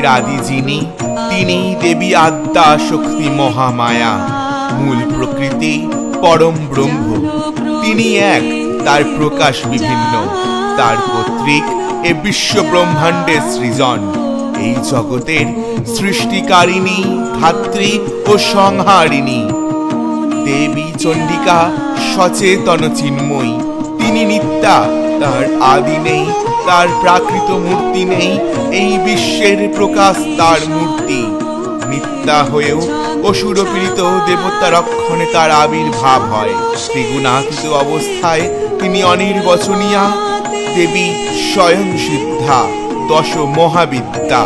সৃষ্টির আদি যিনি, তিনি দেবী আদ্যা শক্তি মহামায়া, মূল প্রকৃতি পরম ব্রহ্ম। তিনি এক, তার প্রকাশ বিভিন্ন, তার কর্তৃক এ বিশ্ব ব্রহ্মাণ্ডের সৃজন। এই জগতের সৃষ্টিকারিণী, ধাত্রী ও সংহারিণী দেবী চণ্ডিকা সচেতন চিন্ময়ী। তিনি নিত্যা, তার আদি নেই, তার প্রাকৃত মূর্তি নেই, এই বিশ্বের প্রকাশ তার মূর্তি। নিত্যা হয়েও অসুরপীড়িত দেবতা রক্ষণে তার আবির্ভাব হয়। ত্রিগুণাতীত অবস্থায় তিনি অনির্বচনীয়া, দেবী স্বয়ং সিদ্ধা, দশ মহাবিদ্যা।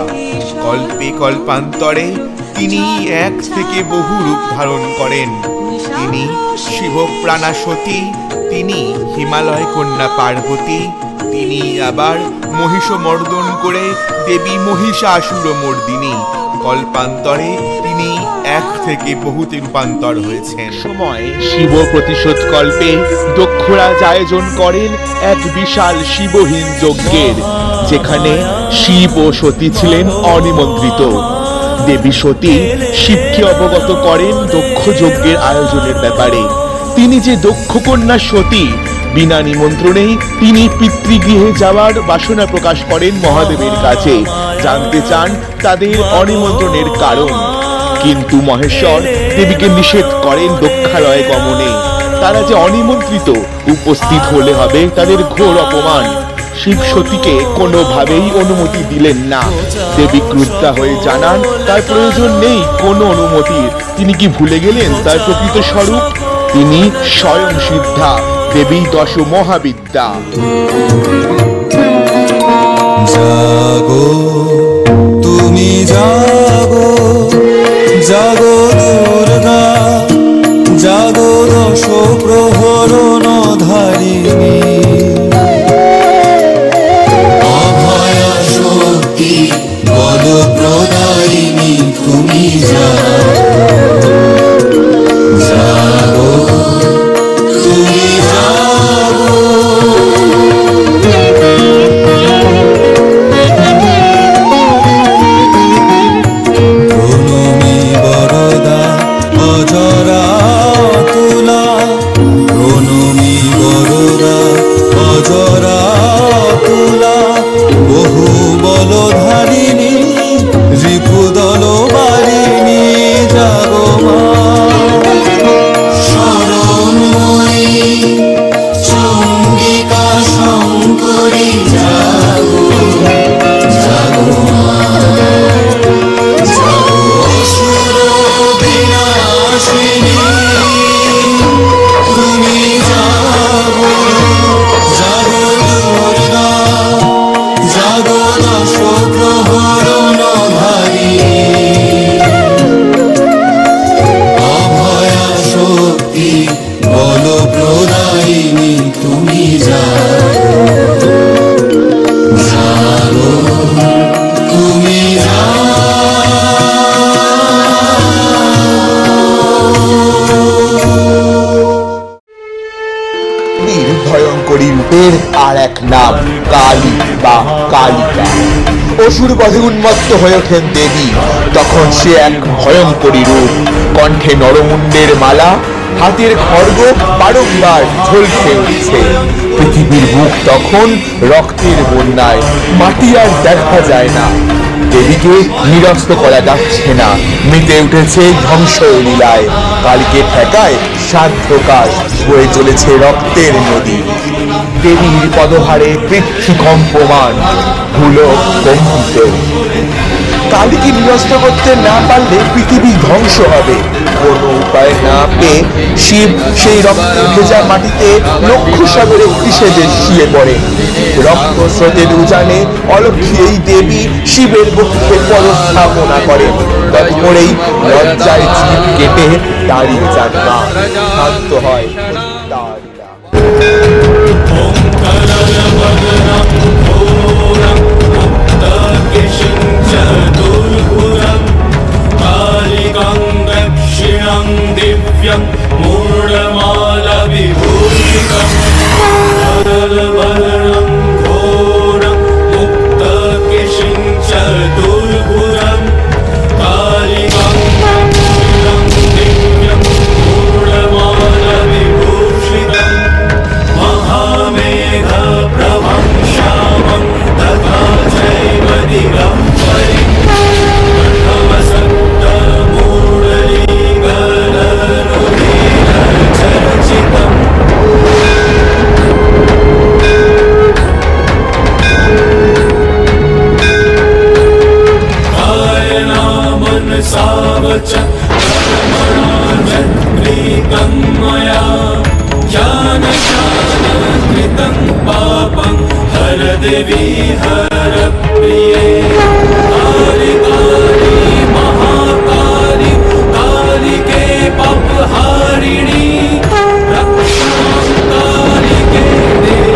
কল্পে কল্পান্তরে তিনি এক থেকে বহু রূপ ধারণ করেন। তিনি শিবপ্রাণা সতী, তিনি হিমালয় কন্যা পার্বতী, তিনি আবার মহিষ মর্দন করে দেবী মহিষাসুর মর্দিনী। কল্পান্তরে তিনি এক থেকে বহুতে রূপান্তর হয়েছেন। সময় শিব প্রতিশোধ কল্পে দক্ষরাজ আয়োজন করেন এক বিশাল শিবহীন যজ্ঞের, যেখানে শিব ও সতী ছিলেন অনিমন্ত্রিত। দেবী সতী শিবকে অবগত করেন দক্ষ যজ্ঞের আয়োজনের ব্যাপারে। তিনি যে দক্ষ কন্যা সতী, বিনা নিমন্ত্রণেই তিনি পিতৃগৃহে যাওয়ার বাসনা প্রকাশ করেন মহাদেবের কাছে, জানতে চান তাদের অনিমন্ত্রণের কারণ। কিন্তু মহেশ্বর দেবীকে নিষেধ করেন দক্ষালয়ে গমনে। তারা যে অনিমন্ত্রিত, উপস্থিত হলে হবে তাদের ঘোর অপমান। শিব সতীকে কোনোভাবেই অনুমতি দিলেন না। দেবী ক্রুদ্ধা হয়ে জানান তার প্রয়োজন নেই কোনো অনুমতির। তিনি কি ভুলে গেলেন তার প্রকৃত স্বরূপ? তিনি স্বয়ং সিদ্ধা, দেবী দশ মহাবিদ্যা। জাগো তুমি জাগো, জাগো দুর্গা, জাগো দশ প্রহরণ ধারিণী। অভয়া শক্তি বল প্রদায়িনী, তুমি জাগো, জাগো তুমি জাগো। প্রণমী বরদা অজরা তুলা, প্রণমী বরদা অজরা তুলা। বহু বলধারিণী, রিপুদল বারিণী, জাগো মা। শরণময়ী চণ্ডিকা শঙ্করী, জাগো, জাগো মা, জাগো অসুর বিনাশিনী, তুমি জাগো, জাগো দুর্গা, জাগো দশ প্রহরণ ধারিণী। অভয়া শক্তি বল প্রদায়িনী, তুমি জাগো, জাগো তুমি ভয়ঙ্করী রূপের আর এক নাম কালী বা কালিকা। অসুর বধে উন্মত্ত হয়ে ওঠেন দেবী। তখন সে এক ভয়ঙ্করী রূপ, কণ্ঠে নরমুণ্ডের মালা, হাতের খড়গ বারংবার ঝলসে উঠছে। পৃথিবীর বুক তখন রক্তের বন্যায়, মাটি আর দেখা যায় না। দেবীকে নিরস্ত করা যাচ্ছে না, মেতে উঠেছে ধ্বংস লীলায়। কালকে ঠেকায় সাধ্য কাজ, বয়ে চলেছে রক্তের নদী। দেবীর পদভারে পৃথ্বী কম্পমান, ধুলো কম্পিত। কালীকে নিরস্ত করতে না পারলে পৃথিবী ধ্বংস হবে। কোনো উপায় না পেয়ে শিব সেই রক্ত ভেজা মাটিতে লক্ষ্য সাগরে সেজে শুয়ে পড়ে। রক্ত স্রোতের উজানে অলক্ষ্মী এই দেবী শিবের পক্ষে পদস্থাপনা করেন। তৎপরেই লজ্জায় জিভ কেটে দাঁড়িয়ে যান মা। শান্ত হয় তার दिव्यं मूढमाला विभूषितं बलवर्णं घोरं मुक्तकेशं चतुर्भुजं च कर्मणाजत्प्रीतं मया ज्ञानकृतं पापं हर देवी हर प्रिये काली काली महाकाली कालिके पापहारिणी रक्षाकालिके देवी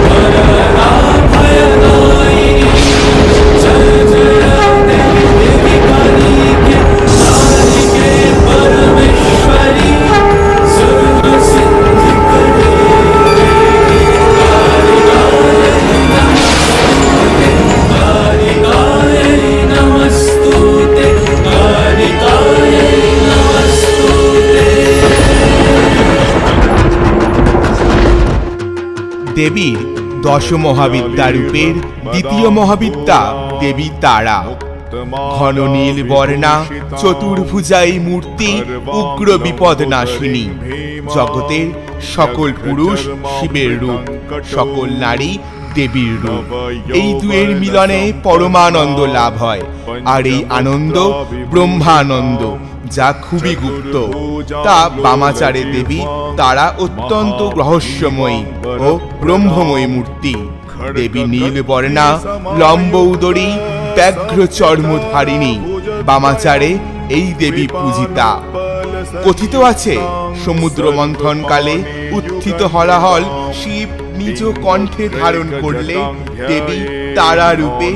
वरदा भयदायिनी जय जय देवी कालिके कालिके परमेश्वरी सर्व सिद्धि करे कालिकायै नमस्तुते कालिकायै नमस्तुते। দেবীর দশ মহাবিদ্যা রূপের দ্বিতীয় মহাবিদ্যা দেবী তারা। ঘন নীল বর্ণা চতুর্ভুজাই মূর্তি উগ্র বিপদ নাশিনী। জগতের সকল পুরুষ শিবের রূপ, সকল নারী দেবীর রূপ। এই দুয়ের মিলনে পরমানন্দ লাভ হয়, আর এই আনন্দ ব্রহ্মানন্দ, যা খুবই গুপ্ত। তা বামাচারে দেবী তারা অত্যন্ত রহস্যময়ী ও ব্রহ্মময়ী মূর্তি। দেবী নীল বর্ণা, লম্ব উদরী, ব্যাঘ্র চর্মধারিণী। বামাচারে এই দেবী পূজিতা। কথিত আছে সমুদ্র মন্থন কালে উত্থিত হলাহল শিব নিজ কণ্ঠে ধারণ করলে দেবী তারা রূপে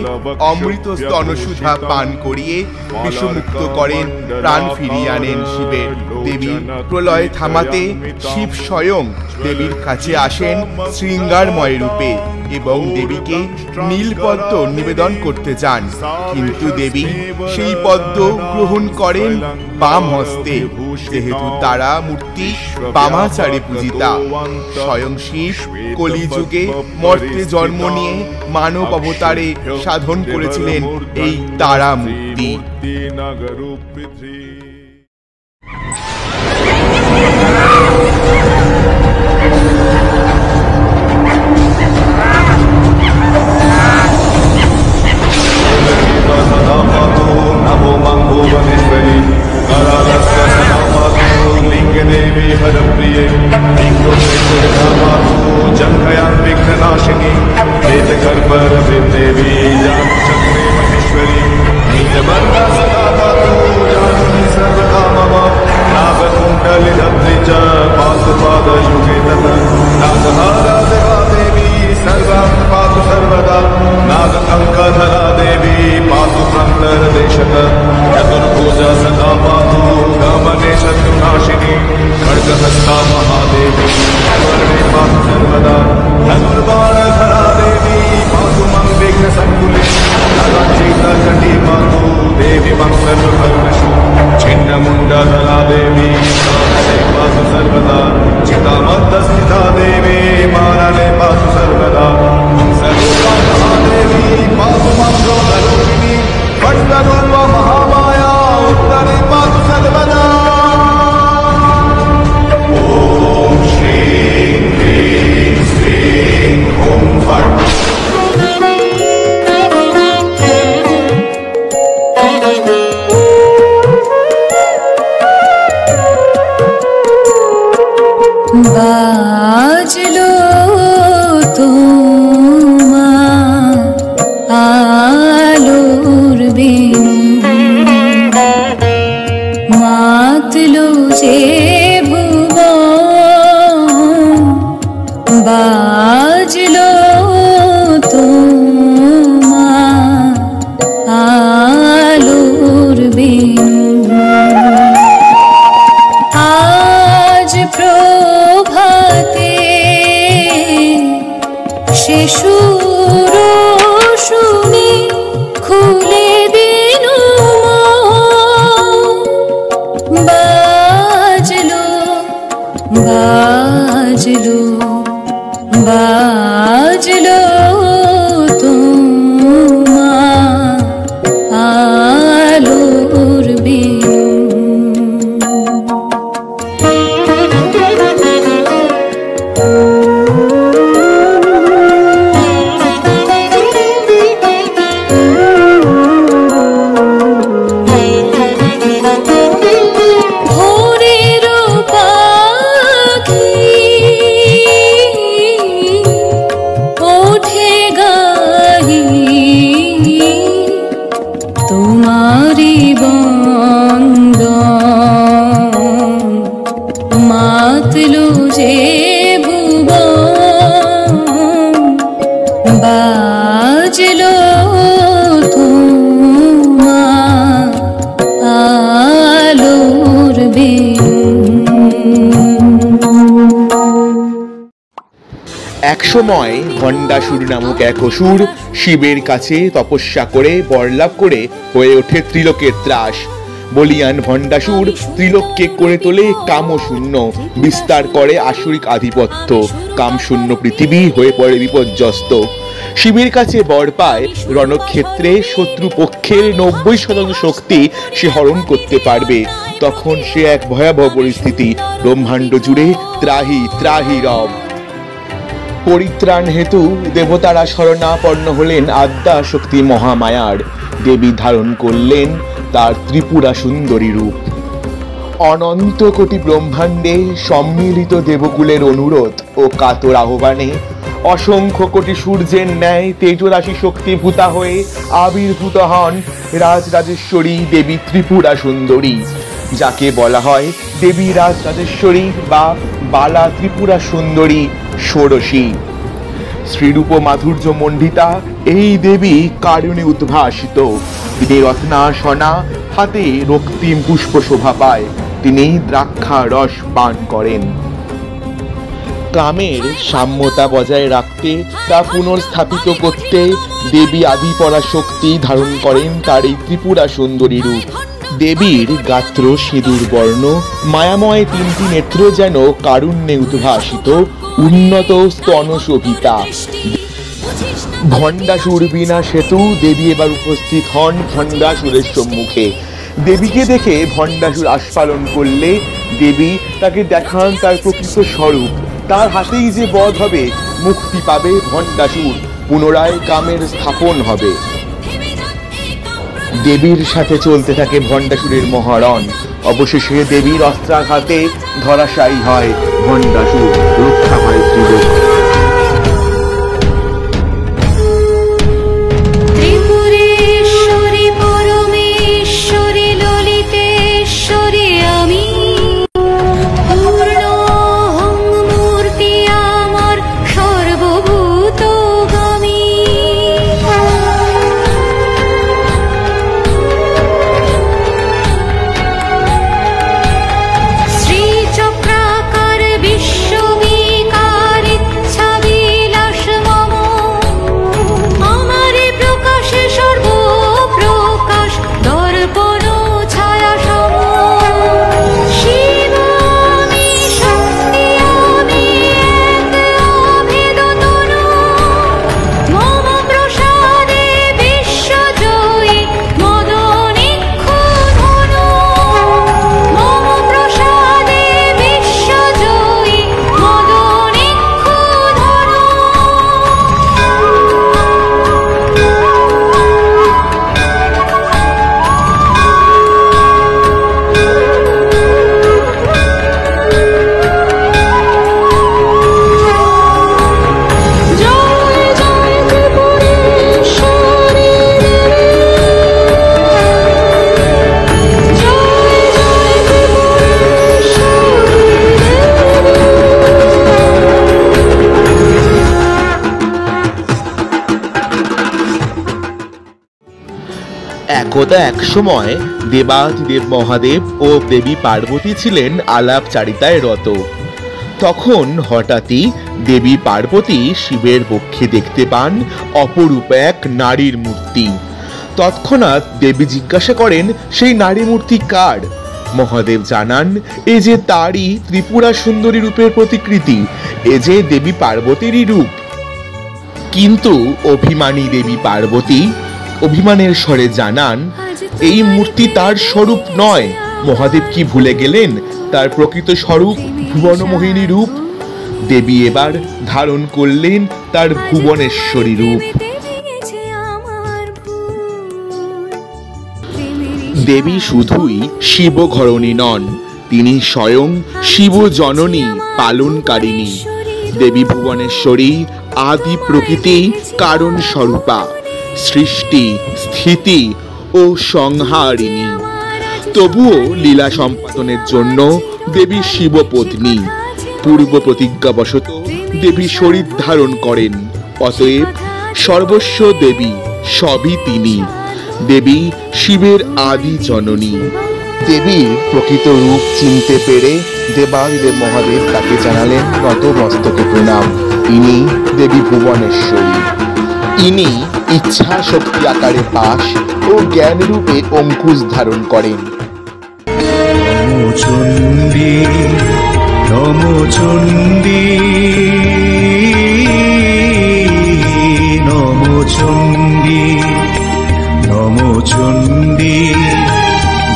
অমৃত স্তনসুধা পান করিয়ে বিষমুক্ত করেন, প্রাণ ফিরিয়ে আনেন শিবের। দেবী প্রলয় থামাতে শিব স্বয়ং দেবীর কাছে আসেন শৃঙ্গারময় রূপে এবং দেবীকে নীলপদ্ম নিবেদন করতে চান, কিন্তু দেবী সেই পদ্ম গ্রহণ করেন বাম হস্তে। যেহেতু তারা মূর্তি বামাচারে পূজিতা, স্বয়ং শিব কলিযুগে মর্তে জন্ম নিয়ে মানব অবতারে সাধন করেছিলেন এই তারা মূর্তি। যে ভুবন বাজলো তোমার আলোর একসময় ভণ্ডাসুর নামক এক অসুর শিবের কাছে তপস্যা করে বরলাভ করে হয়ে ওঠে ত্রিলোকের ত্রাস। বলিয়ান ভণ্ডাসুর ত্রিলোককে করে তোলে কামশূন্য, বিস্তার করে আসুরিক আধিপত্য। কামশূন্য পৃথিবী হয়ে পড়ে বিপর্যস্ত। শিবের কাছে বর পায় রণক্ষেত্রে শত্রুপক্ষের 90% শক্তি সে হরণ করতে পারবে। তখন সে এক ভয়াবহ পরিস্থিতি, ব্রহ্মাণ্ড জুড়ে ত্রাহি ত্রাহি রব। পরিত্রাণ হেতু দেবতারা শরণাপন্ন হলেন আদ্যা শক্তি মহামায়ার। দেবী ধারণ করলেন তার ত্রিপুরা সুন্দরী রূপ। অনন্ত কোটি ব্রহ্মাণ্ডে সম্মিলিত দেবকুলের অনুরোধ ও কাতর আহ্বানে অসংখ্য কোটি সূর্যের ন্যায় তেজরাশি শক্তিভূতা হয়ে আবির্ভূত হন রাজরাজেশ্বরী দেবী ত্রিপুরা সুন্দরী, যাকে বলা হয় দেবী রাজরাজেশ্বরী বা বালা ত্রিপুরা সুন্দরী ষোড়শী। শ্রীরূপ মাধুর্য মণ্ডিতা এই দেবী কারণে উদ্ভাসিত। তিনি রত্নাসনা, হাতে রক্তিম পুষ্প শোভা পায়। তিনি দ্রাক্ষা রস পান করেন। কামের সাম্যতা বজায় রাখতে, তা পুনর্স্থাপিত করতে দেবী আদিপরা শক্তি ধারণ করেন তার এই ত্রিপুরা সুন্দরী রূপ। দেবীর গাত্র সিঁদুর বর্ণ, মায়াময় তিনটি নেত্র যেন কারুণ্যে উদ্ভাসিত, উন্নত স্তন শোভিতা। ভণ্ডাসুর বিনা সেতু দেবী এবার উপস্থিত হন ভণ্ডাসুরের সম্মুখে। দেবীকে দেখে ভণ্ডাসুর আস্ফালন করলে দেবী তাকে দেখান তার প্রকৃত স্বরূপ। তার হাতেই যে বধ হবে, মুক্তি পাবে ভণ্ডাসুর, পুনরায় কামের স্থাপন হবে। দেবীর সাথে চলতে থাকে ভণ্ডাসুরের মহারণ। অবশেষে দেবীর অস্ত্রাঘাতে ধরাশায়ী হয় ভণ্ডাসুর, রক্ষা হয় ত্রিলোক। একদা এক সময় দেবাদিদেব মহাদেব ও দেবী পার্বতী ছিলেন আলাপচারিতায় রত। তখন হঠাৎই দেবী পার্বতী শিবের পক্ষে দেখতে পান অপরূপ এক নারীর মূর্তি। তৎক্ষণাৎ দেবী জিজ্ঞাসা করেন সেই নারী মূর্তি কার। মহাদেব জানান এ যে তারই ত্রিপুরা সুন্দরী রূপের প্রতিকৃতি, এ যে দেবী পার্বতীরই রূপ। কিন্তু অভিমানী দেবী পার্বতী অভিমানের স্বরে জানান এই মূর্তি তার স্বরূপ নয়। মহাদেব কি ভুলে গেলেন তার প্রকৃত স্বরূপ ভুবনমোহিনী রূপ? দেবী এবার ধারণ করলেন তার ভুবনেশ্বরী রূপ। দেবী শুধুই শিবঘরণী নন, তিনি স্বয়ং শিব জননী পালনকারিণী। দেবী ভুবনেশ্বরী আদি প্রকৃতি কারণ স্বরূপা, সৃষ্টি স্থিতি ও সংহারিণী। তবুও লীলা সম্পাদনের জন্য দেবী শিবপত্নী। পূর্ব প্রতিজ্ঞাবশত দেবী শরীর ধারণ করেন। অতএব সর্বস্ব দেবী, সবই তিনি। দেবী শিবের আদি জননী। দেবীর প্রকৃত রূপ চিনতে পেরে দেবাদিদেব মহাদেব তাকে জানালেন নত মস্তকে প্রণাম। ইনি দেবী ভুবনেশ্বরী। ইনি ইচ্ছা শক্তি আকারে পাশ ও জ্ঞান রূপে অঙ্কুশ ধারণ করেন। নমো চণ্ডী, নমো চণ্ডী, নমো চণ্ডী, নমো চণ্ডী,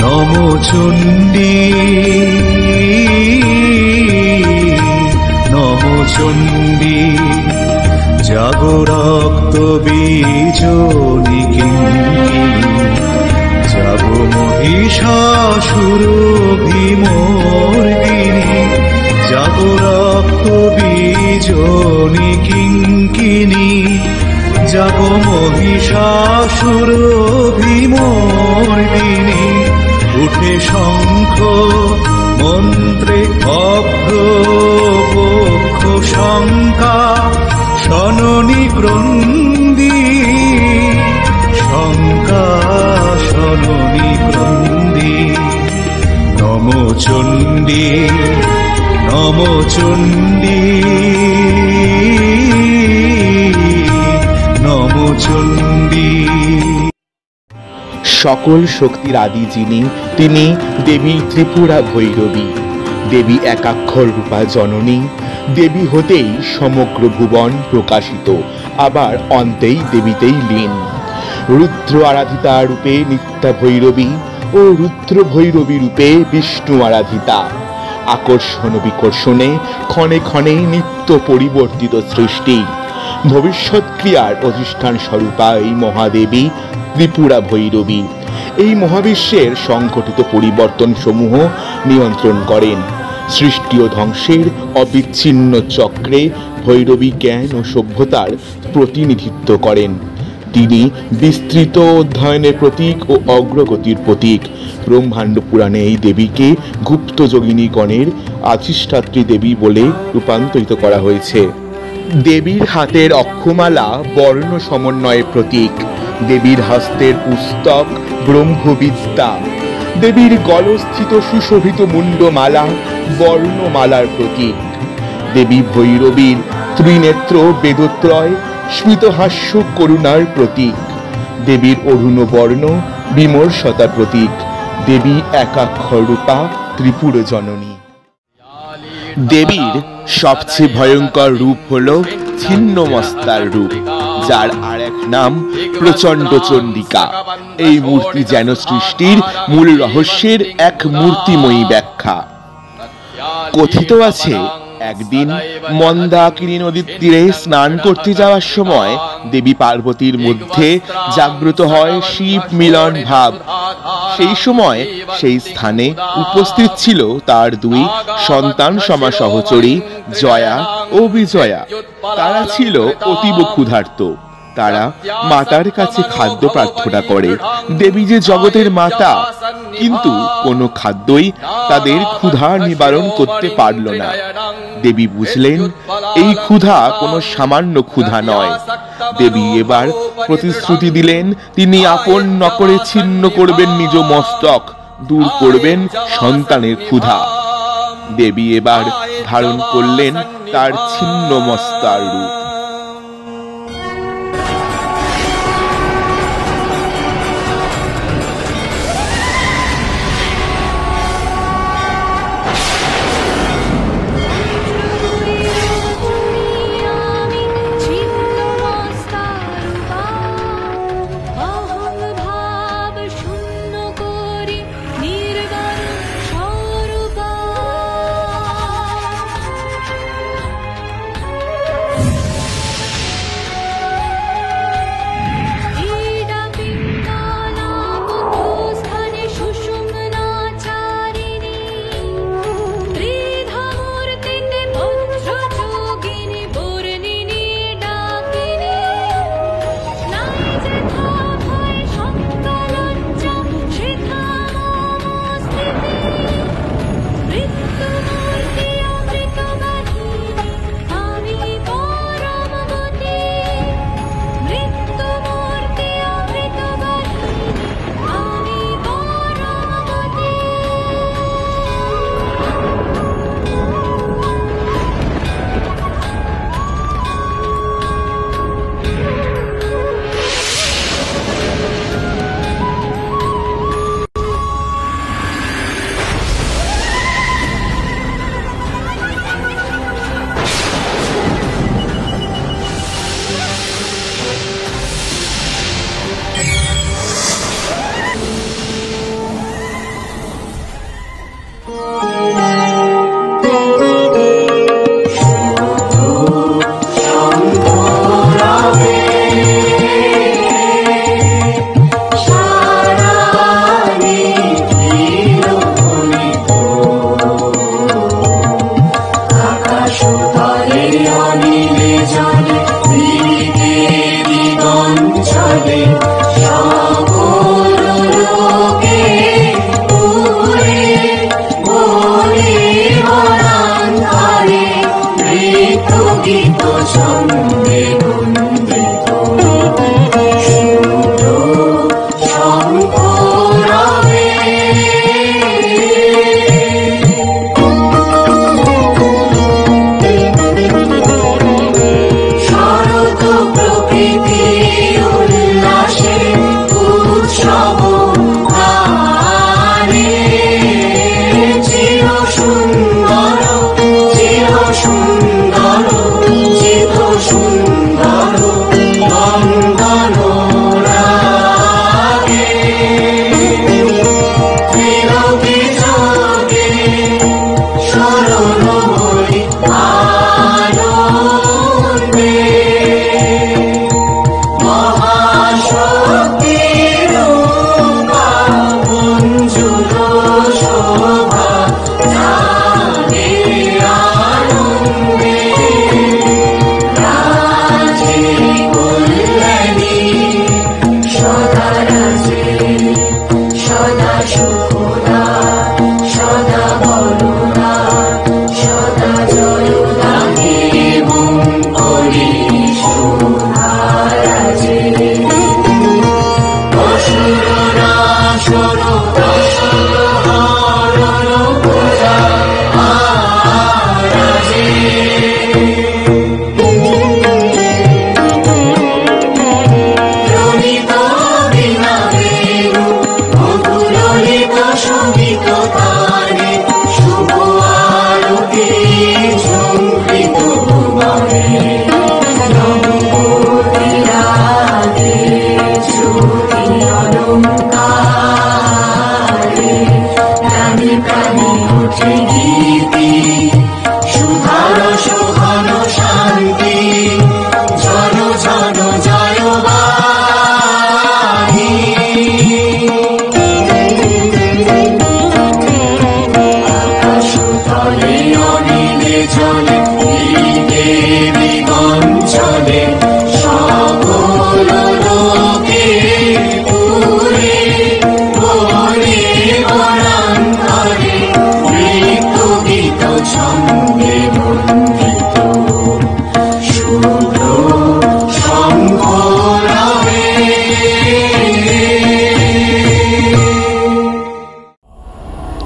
নমো চণ্ডী, নমো চণ্ডী। জাগো রক্ত বীজনী কিঙ্কিনী, জাগো মহিষাসুর ভীমর্দিনী, জাগো রক্ত বীজনী কিঙ্কিনী, জাগো মহিষাসুর ভীমর্দিনী। উঠে শঙ্খ মন্ত্রে অভ্র বক্ষ শঙ্কা, শননী ক্রন্দী শঙ্কা, শননী ক্রন্দী। নমো চণ্ডী, নমো চণ্ডী, নমো চণ্ডী। সকল শক্তির আদি যিনি, তিনি দেবী ত্রিপুরা ভৈরবী। দেবী একাক্ষর রূপা জননী। দেবী হতেই সমগ্র ভুবন প্রকাশিত, আবার অন্তেই দেবীতেই লীন। রুদ্র আরাধিতা রূপে নিত্যা ভৈরবী ও রুদ্র ভৈরবী রূপে বিষ্ণু আরাধিতা। আকর্ষণ বিকর্ষণে ক্ষণে ক্ষণে নিত্য পরিবর্তিত সৃষ্টি। ভবিষ্যৎ ক্রিয়ার অধিষ্ঠান স্বরূপা এই মহাদেবী ত্রিপুরা ভৈরবী এই মহাবিশ্বের সংঘটিত পরিবর্তন সমূহ নিয়ন্ত্রণ করেন। সৃষ্টি ও ধ্বংসের অবিচ্ছিন্ন চক্রে ভৈরবী জ্ঞান ও সভ্যতার প্রতিনিধিত্ব করেন। তিনি বিস্তৃত অধ্যয়নের প্রতীক ও অগ্রগতির প্রতীক। ব্রহ্মাণ্ড পুরাণে এই দেবীকে গুপ্ত যোগিনীগণের আধিষ্ঠাত্রী দেবী বলে রূপান্তরিত করা হয়েছে। দেবীর হাতের অক্ষমালা বর্ণ সমন্বয়ের প্রতীক। দেবীর হস্তের পুস্তক ব্রহ্মবিদ্যা। দেবীর গলস্থিত সুশোভিত মুন্ডমালা বর্ণমালার প্রতীক। দেবী ভৈরবীর ত্রিনেত্র বেদত্রয় স্মিতহাস্য করুণার প্রতীক। দেবীর অরুণ বর্ণ বিমর্ষতার প্রতীক। দেবী একাক্ষর রূপা ত্রিপুর জননী। দেবীর সবচেয়ে ভয়ঙ্কর রূপ হল ছিন্নমস্তার রূপ, যার আর এক নাম প্রচণ্ড চণ্ডিকা। এই মূর্তি যেন সৃষ্টির মূল রহস্যের এক মূর্তিময়ী ব্যাখ্যা। কথিত আছে, একদিন মন্দাকিনী নদীর তীরে স্নান করতে যাওয়ার সময় দেবী পার্বতীর মধ্যে জাগ্রত হয় শিব মিলন ভাব। সেই সময় সেই স্থানে উপস্থিত ছিল তার দুই সন্তান সমা সহচরী জয়া ও বিজয়া। তারা ছিল অতীব ক্ষুধার্ত। তারা মাতার কাছে খাদ্য প্রার্থনা করে। দেবী যে জগতের মাতা, কিন্তু কোনো খাদ্যই তাদের ক্ষুধা নিবারণ করতে পারল না। দেবী বুঝলেন এই ক্ষুধা কোনো সামান্য ক্ষুধা নয়। দেবী এবার প্রতিশ্রুতি দিলেন তিনি আপন নকরে ছিন্ন করবেন নিজ মস্তক, দূর করবেন সন্তানের ক্ষুধা। দেবী এবার ধারণ করলেন তার ছিন্ন মস্তার রূপ।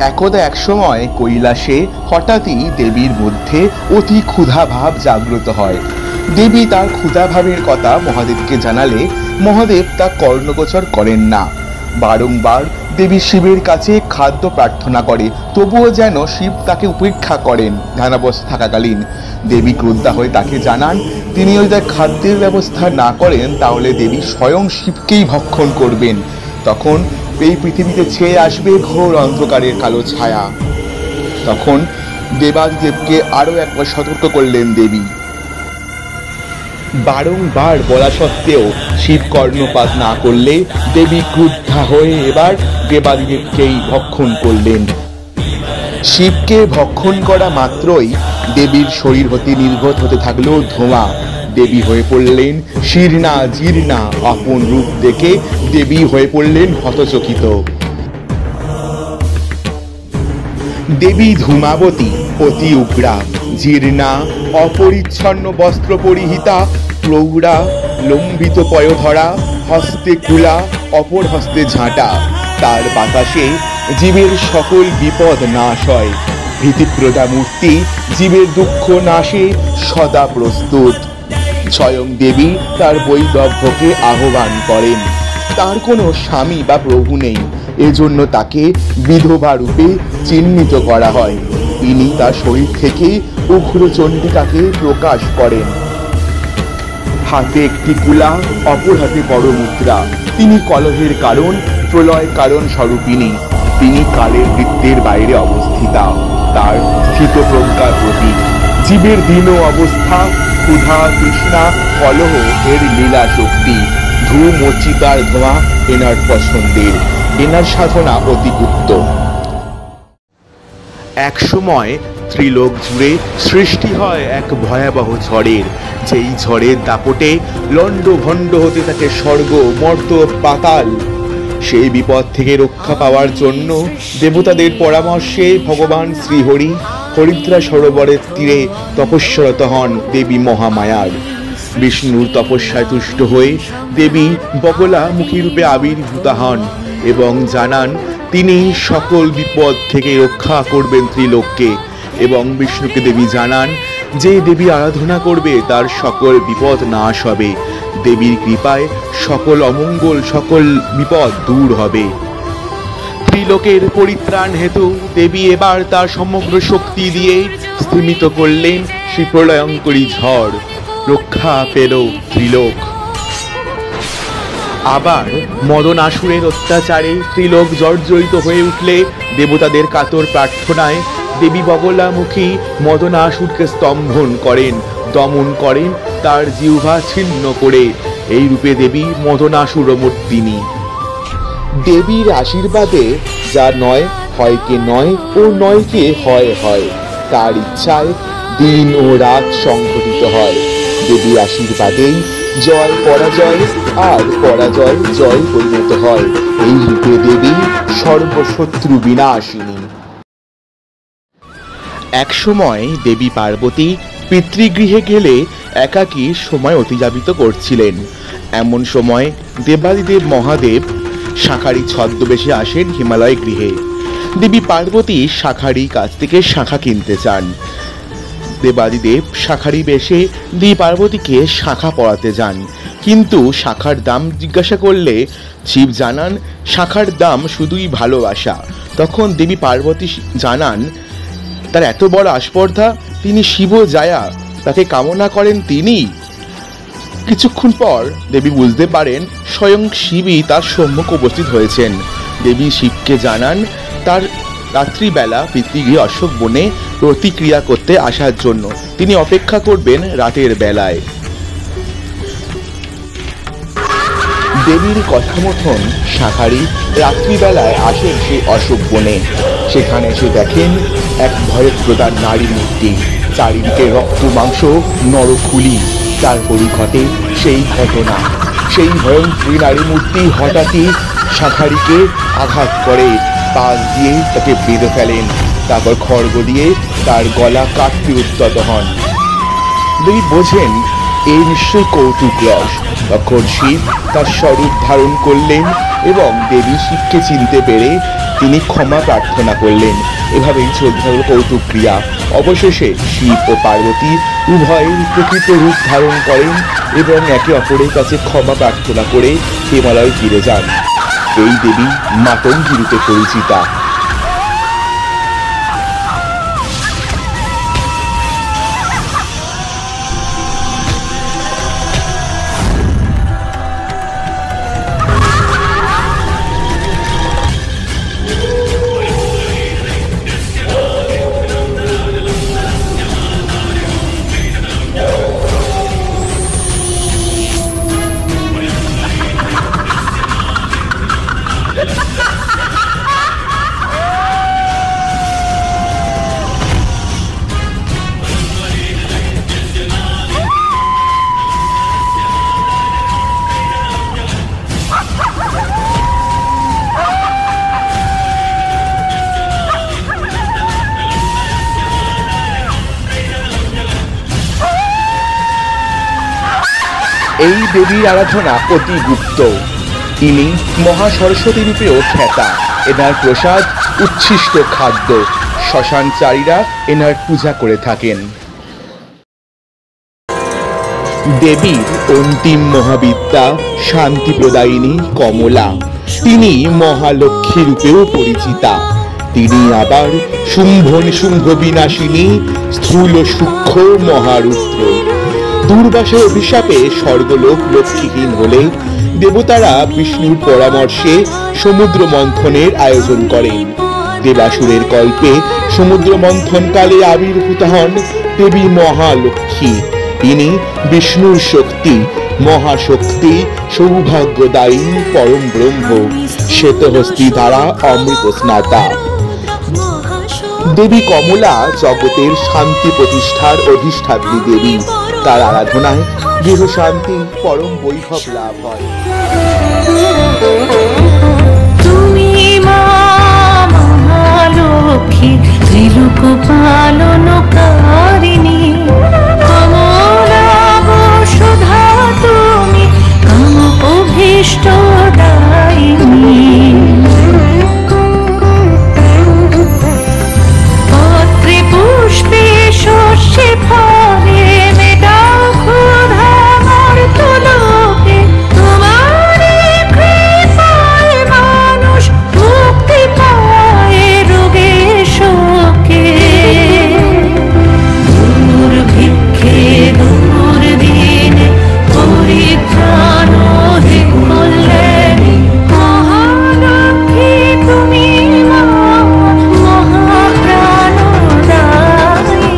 একদা এক সময় কৈলাসে হঠাৎই দেবীর মধ্যে অতি ক্ষুধা ভাব জাগ্রত হয়। দেবী তার ক্ষুধা ভাবের কথা মহাদেবকে জানালে মহাদেব তা কর্ণগোচর করেন না। বারংবার দেবী শিবের কাছে খাদ্য প্রার্থনা করে, তবুও যেন শিব তাকে উপেক্ষা করেন। ধ্যানাবস্থা থাকাকালীন দেবী ক্রুদ্ধা হয়ে তাকে জানান, তিনি যদি তার খাদ্যের ব্যবস্থা না করেন তাহলে দেবী স্বয়ং শিবকেই ভক্ষণ করবেন। তখন এই পৃথিবীতে ছেয়ে আসবে ঘোর অন্ধকারের কালো ছায়া। তখন দেবাদিদেবকে আরো একবার সতর্ক করলেন দেবী। বারংবার বলা সত্ত্বেও শিব কর্ণপাত না করলে দেবী ক্রুদ্ধা হয়ে এবার দেবাদিদেবকেই ভক্ষণ করলেন। শিবকে ভক্ষণ করা মাত্রই দেবীর শরীর হতে নির্গত হতে থাকলো ধোঁয়া। দেবী হয়ে পড়লেন শীর্ণা জীর্ণা, আপন রূপ দেখে দেবী হয়ে পড়লেন হতচকিত। দেবী ধূমাবতী অতি উগ্রা, জীর্ণা, অপরিচ্ছন্ন বস্ত্র পরিহিতা, প্রৌঢ়া, লম্বিত পয়োধরা, হস্তে কুলা, অপর হস্তে ঝাঁটা। তার বাতাসে জীবের সকল বিপদ নাশ হয়। ভীতিপ্রদা মূর্তি জীবের দুঃখ নাশে সদা প্রস্তুত। স্বয়ং দেবী তার বৈদভ্যকে আহ্বান করেন। তার কোনো স্বামী বা প্রভু নেই, এজন্য তাকে বিধবা রূপে চিহ্নিত করা হয়। তিনি তার শরীর থেকে উগ্র চণ্ডিকাকে প্রকাশ করেন। হাতে একটি কুলা, অপর হাতে বড় মুদ্রা। তিনি কলহের কারণ, প্রলয় কারণ স্বরূপিনী। তিনি কালের বৃত্তের বাইরে অবস্থিতা। জীবের দীন অবস্থা, ক্ষুধা তৃষ্ণা কলহ এর লীলা শক্তি, ধূম ও চিতার ধোঁয়া এনার পছন্দের, এনার সাধনা অতি গুপ্ত। এক সময় ত্রিলোক জুড়ে সৃষ্টি হয় এক ভয়াবহ ঝড়ের, যেই ঝড়ের দাপটে লন্ড ভণ্ড হতে থাকে স্বর্গ মর্ত পাতাল। সেই বিপদ থেকে রক্ষা পাওয়ার জন্য দেবতাদের পরামর্শে ভগবান শ্রীহরি হরিদ্রা সরোবরের তীরে তপস্যারত হন দেবী মহামায়ার। বিষ্ণুর তপস্যায় তুষ্ট হয়ে দেবী বগলা মুখী রূপে আবির্ভূতা হন এবং জানান তিনি সকল বিপদ থেকে রক্ষা করবেন ত্রিলোককে। এবং বিষ্ণুকে দেবী জানান যে দেবী আরাধনা করবে তার সকল বিপদ নাশ হবে, দেবীর কৃপায় সকল অমঙ্গল সকল বিপদ দূর হবে। ত্রিলোকের পরিত্রাণ হেতু দেবী এবার তার সমগ্র শক্তি দিয়ে স্থিমিত করলেন সেই প্রলয়ঙ্করী ঝড়, রক্ষা পেল ত্রিলোক। আবার মদনাসুরের অত্যাচারে ত্রিলোক জর্জরিত হয়ে উঠলে দেবতাদের কাতর প্রার্থনায় দেবী বগলামুখী মদনাসুরকে স্তম্ভন করেন, দমন করেন, তার জিহ্বা ছিন্ন করে। এই রূপে দেবী মদনাসুরমর্দিনী। দেবীর আশীর্বাদে যা নয় হয়কে নয় ও নয়কে হয় হয়, তার ইচ্ছায় দিন ও রাত সংঘটিত হয়। দেবীর আশীর্বাদেই জয় পরাজয় আর পরাজয় জয় পরিণত হয়। এই রূপে দেবী সর্বশত্রু বিনাশিনী। এক সময় দেবী পার্বতী পিতৃগৃহে গেলে একাকী সময় অতিবাহিত করছিলেন। এমন সময় দেবাদিদেব মহাদেব শাঁখারি ছদ্মবেশে আসেন হিমালয় গৃহে। দেবী পার্বতী শাঁখারি কাছ থেকে শাঁখা কিনতে চান। দেবাদিদেব শাঁখারি বেশে দেবী পার্বতীকে শাঁখা পরাতে যান, কিন্তু শাঁখার দাম জিজ্ঞাসা করলে শিব জানান শাঁখার দাম শুধুই ভালোবাসা। তখন দেবী পার্বতী জানান তার এত বড় আস্পর্ধা, তিনি শিব জায়া, তাকে কামনা করেন তিনি। কিছুক্ষণ পর দেবী বুঝতে পারেন স্বয়ং শিবই তার সম্মুখ উপস্থিত হয়েছেন। দেবী শিবকে জানান তার রাত্রিবেলা পিতৃগৃহে অশোক বনে প্রতিক্রিয়া করতে আসার জন্য, তিনি অপেক্ষা করবেন রাতের বেলায়। দেবীর কথা মতন শাঁখারি রাত্রিবেলায় আসেন সেই অশোক বনে। সেখানে এসে দেখেন এক ভয়প্রদার নারী মূর্তি, চারিদিকে রক্ত মাংস নরখুলি। তারপরই ঘটে সেই ঘটনা, সেই ভয়ঙ্করী নারী মূর্তি হঠাৎই শাঁখারিকে আঘাত করে, পাশ দিয়ে তাকে বেঁধে ফেলেন, তারপর খড়গ দিয়ে তার গলা কাটতে উদ্যত হন। দেবী বোঝেন এই নিশ্চয়ই কৌতুক রস। তখন শিব তার স্বরূপ ধারণ করলেন এবং দেবী শিবকে চিনতে পেরে তিনি ক্ষমা প্রার্থনা করলেন। এভাবেই চলতে থাকল কৌতুক ক্রিয়া। অবশেষে শিব ও পার্বতী উভয়ের প্রকৃত রূপ ধারণ করেন এবং একে অপরের কাছে ক্ষমা প্রার্থনা করে হিমালয়ে ফিরে যান। এই দেবী মাতঙ্গী রূপে পরিচিতা। এই দেবীর আরাধনা অতি গুপ্ত। ইনি মহা সরস্বতী রূপেও খ্যাতা। এনার প্রসাদ উচ্ছিষ্ট খাদ্য। শ্মশানচারীরা এনার পূজা করে থাকেন। দেবীর অন্তিম মহাবিদ্যা শান্তি প্রদায়িনী কমলা। তিনি মহালক্ষ্মী রূপেও পরিচিতা। তিনি আবার শুম্ভ নিশুম্ভ বিনাশিনী স্থূল সূক্ষ্ম মহারুদ্র। দুর্বাসার অভিশাপে স্বর্গলোক লক্ষ্মীহীন হলে দেবতারা বিষ্ণুর পরামর্শে সমুদ্র মন্থনের আয়োজন করেন। দেবাসুরের কল্পে সমুদ্র মন্থনকালে আবির্ভূত হন দেবী মহালক্ষ্মী। তিনি বিষ্ণুর শক্তি, মহাশক্তি, সৌভাগ্যদায়ী পরম ব্রহ্ম, শ্বেতহস্তি দ্বারা অমৃত স্নাতা। দেবী কমলা জগতের শান্তি প্রতিষ্ঠার অধিষ্ঠাত্রী দেবী। তার আরাধনায় গৃহ শান্তি, পরম বৈভব লাভ হয়। তুমি মা মহালক্ষ্মী, ত্রিলোক পালনকারিণী, কমলা বসুধা তুমি, কাম অভীষ্ট দায়িনী। পত্রে পুষ্পে শস্যে ফলে মেটাও ক্ষুধা মর্ত্যলোকে, তোমার কৃপায় মানুষ মুক্তি পায় রোগে শোকে। দুর্ভিক্ষে দুর্দিনে পরিত্রাণ হে কল্যাণী, মহালক্ষ্মী তুমি মা মহাপ্রাণদায়িনী।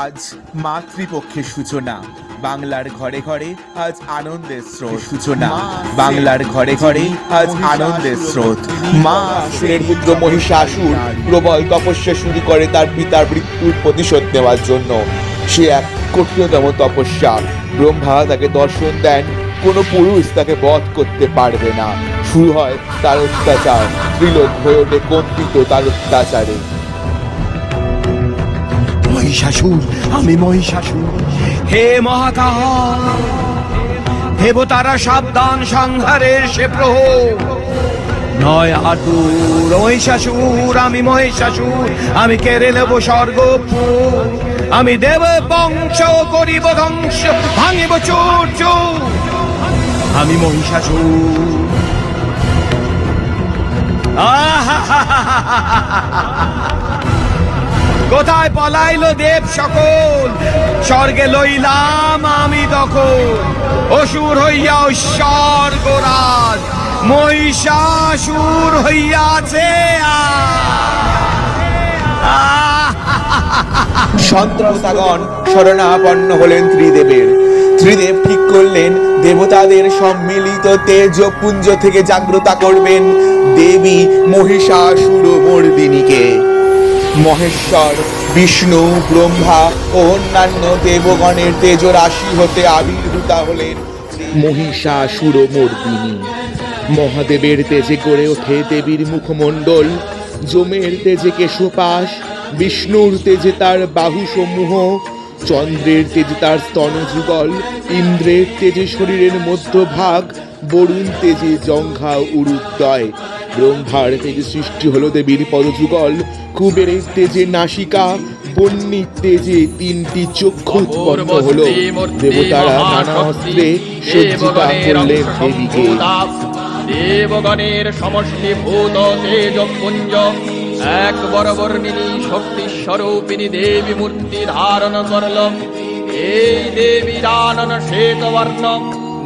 আজ মাতৃপক্ষের সূচনা, বাংলার ঘরে ঘরে আজ আনন্দের স্রোত। সূচনা, বাংলার ঘরে ঘরে আজ আনন্দের স্রোত। মা আসুরের পুত্র মহিষাসুর প্রবল তপস্যা শুরু করে তার পিতার মৃত্যুর প্রতিশোধ নেওয়ার জন্য। সে এক কঠিনতম তপস্যা। ব্রহ্মা তাকে দর্শন দেন, কোনো পুরুষ তাকে বধ করতে পারবে না। শুরু হয় তার অত্যাচার, ত্রিলোক হয়ে ওঠে কম্পিত তার অত্যাচারে। মহিষাসুর, আমি মহিষাসুর। হে মহাকাল, দেবতারা সাবধান, সংহারের সে প্রহর। নয় আতুর মহিষাসুর, আমি মহিষাসুর। আমি কেড়ে নেব স্বর্গপুর, আমি দেব বংশ করিব ধ্বংস, ভাঙিব চূর্য। আমি মহিষাসুর। কোথায় পলাইলো দেব সকল, স্বর্গে লইলাম আমি দখল। অসুর হইয়া স্বর্গরাজ, মহিষাসুর হইয়াছে সন্ত্রাসগণ শরণাপন্ন হলেন ত্রিদেবের। ত্রিদেব ঠিক করলেন দেবতাদের সম্মিলিত তেজপুঞ্জ থেকে জাগ্রত করবেন দেবী মহিষাসুরমর্দিনীকে। মহেশ্বর, বিষ্ণু, ব্রহ্মা ও অন্যান্য দেবগণের তেজ রাশি হতে আবির্ভূতা হলেন মহিষাসুরমর্দিনী। মহাদেবের তেজে গড়ে ওঠে দেবীর মুখমণ্ডল, যমের তেজে কেশপাশ, বিষ্ণুর তেজে তার বাহুসমূহ, চন্দ্রের তেজে তার স্তনযুগল, ইন্দ্রের তেজে শরীরের মধ্যভাগ, বরুণ তেজে জঙ্ঘা উরুদ্বয়, ব্রহ্মার তেজে সৃষ্টি হলো দেবীর পদযুগল, কুবেরের তেজে নাসিকা, বন্যীর তেজে তিনটি চক্ষু উৎপন্ন হলো। দেবতারা নানা অস্ত্রে সজ্জিতা করলেন দেবীকে। দেবগণের সমষ্টিভূত তেজপুঞ্জ এক বরবর্ণিনী শক্তি স্বরূপিণী দেবী মূর্তি ধারণ করল। এই দেবী জানন শ্বেতবর্ণ,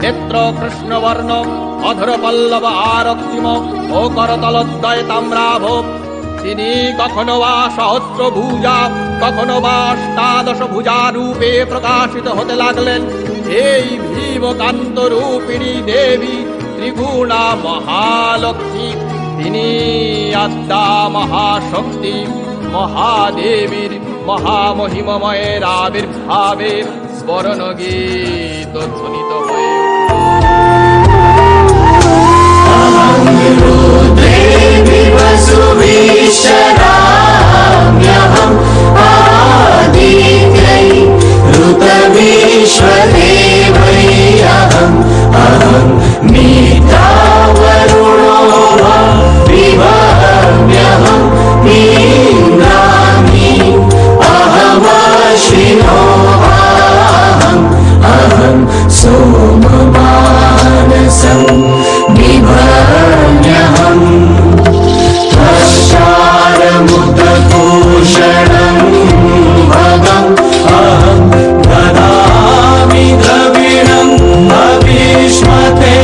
নেত্র কৃষ্ণবর্ণ, অধর পল্লব আরক্তিম ও করতলদ্বয় তাম্রাভ। তিনি কখনো বা সহস্র ভুজা, কখনো বা অষ্টাদশ ভুজা রূপে প্রকাশিত হতে লাগলেন। এই ভীমকান্ত রূপিণী দেবী ত্রিগুণা মহালক্ষ্মী, তিনি আদ্যা মহাশক্তি মহাদেবীর মহামহিমময়ের আবির্ভাবে বরণগীত ধ্বনিত হয়ে ददामि द्रविणं अभीष्मते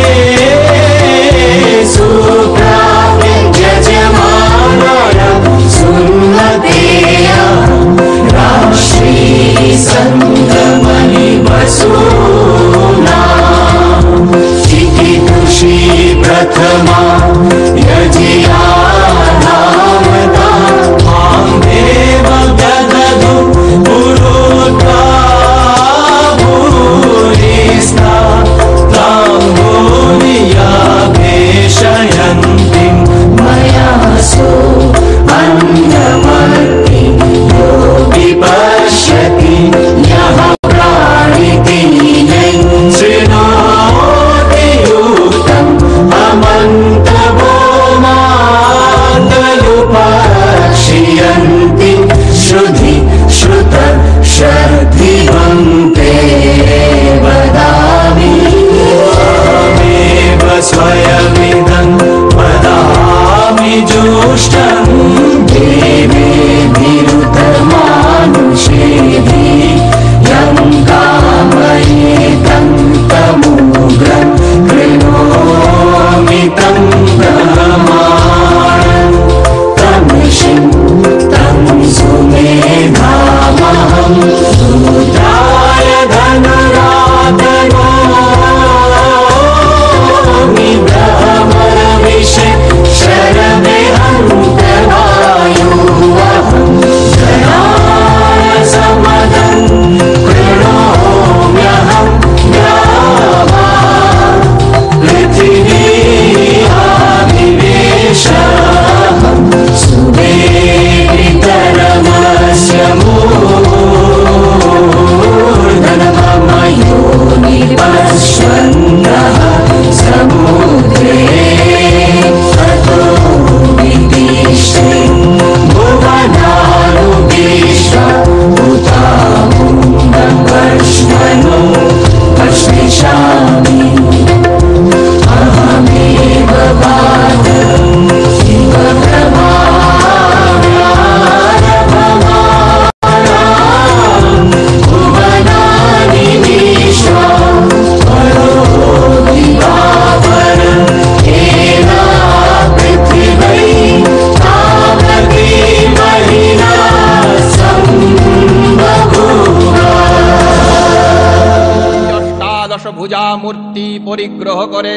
মূর্তি পরিগ্রহ করে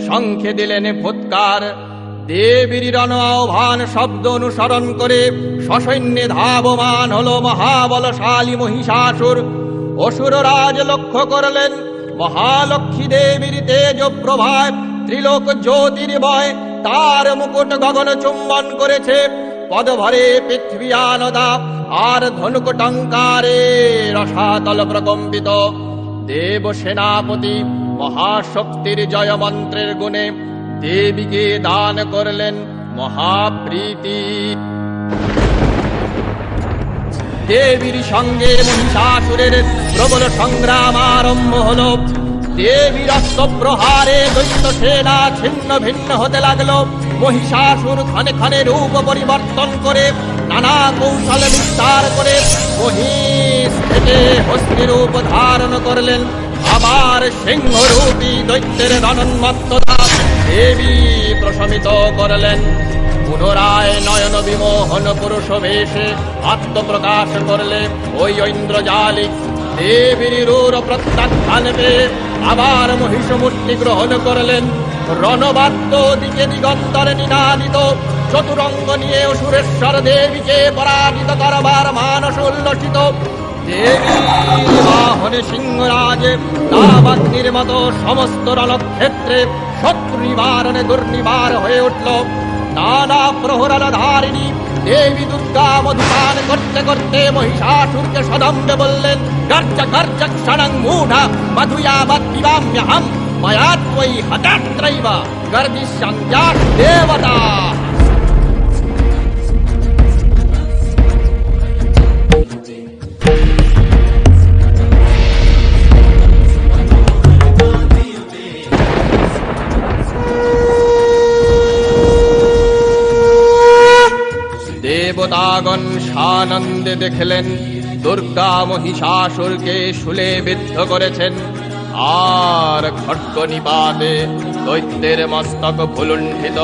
শঙ্খে দিলেন ফুৎকার। দেবীর রণ আহ্বান শব্দ অনুসরণ করে সসৈন্যে ধাবমান হলো মহাবলশালী মহিষাসুর। অসুররাজ লক্ষ্য করলেন মহালক্ষ্মী দেবীর তেজ প্রভায় ত্রিলোক জ্যোতির্ময়, তার মুকুট গগন চুম্বন করেছে। পদভরে পৃথিবী আনদা আর ধনুক টঙ্কারে রসাতল প্রকম্পিত। দেব সেনাপতি মহাশক্তির জয় মন্ত্রের গুণে দেবীকে দান করলেন মহাপ্রীতি। দেবীর সঙ্গে মহিষাসুরের প্রবল সংগ্রাম আরম্ভ হলো। দেবীর অস্ত্র প্রহারে দৈত্য সেনা ছিন্ন ভিন্ন হতে লাগলো। মহিষাসুর ক্ষণে ক্ষণে রূপ পরিবর্তন করে নানা কৌশল বিস্তার করে মহিষ থেকে হস্তি রূপ ধারণ করলেন। আবার সিংহরূপী দৈত্যের রণন্মত্ততা দেবী প্রশমিত করলেন। পুনরায় নয়ন বিমোহন পুরুষ বেশে আত্মপ্রকাশ করলে ওই ঐন্দ্রজালিক দেবীর রূর প্রত্যাখ্যান পেয়ে আবার মহিষ মূর্তি গ্রহণ করলেন। রণবাদ্য দিকে দিগন্তরে নিনাদিত চতুরঙ্গ নিয়ে অসুরেশ্বর দেবীকে পরাজিত করবার মানস উল্লসিত। দেবীর বাহনে সিংহরাজে দাবাগ্নির মতো সমস্ত রণক্ষেত্রে শত্রু নিবারণে দুর্নিবার হয়ে উঠল। নানা প্রহরণ ধারিণী দেবী দুর্গা মধুপান করতে করতে মহিষাসুরকে সদম্বে বললেন, গর্জ গর্জ ক্ষণং মূঢ়া মধুয়াবৎ পিবাম্যহম ময়া ত্বয়ি হতাত্রৈব গর্জিষ্যন্ত্যাসু দেবতা। দেবতাগণ সানন্দে দেখলেন দুর্গা মহিষাসুরকে শূলে বিদ্ধ করেছেন। আর খড়্গ নিপাতে দৈত্যের মস্তক ভুলুণ্ঠিত।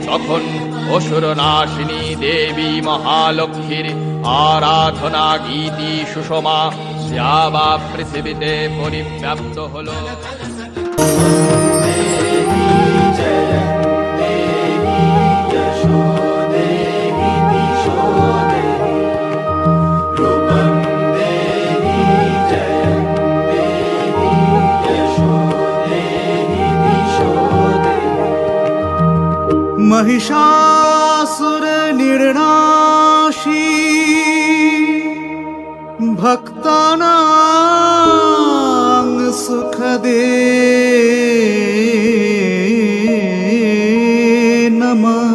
তখন অসুর নাশিনী দেবী মহালক্ষ্মীর আরাধনা গীতি সুষমা যাবা পৃথিবীতে পরিব্যাপ্ত হলো। महिषासुर निर्नाशी भक्तानां सुखदे नमः।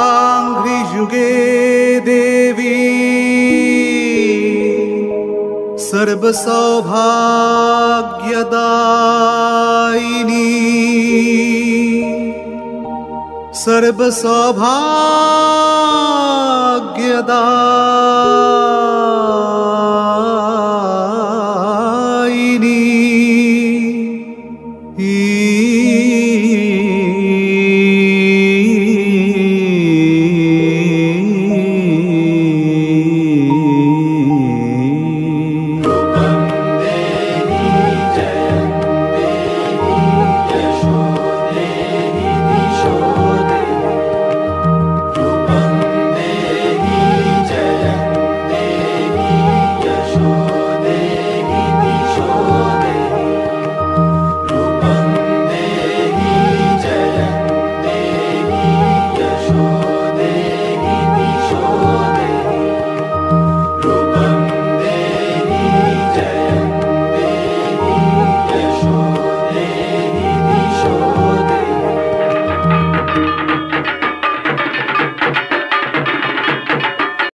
वन्दिताङ्घ्रियुगे देवी सर्वसौभाग्यदायिनी सर्वसौभाग्यदायिनी।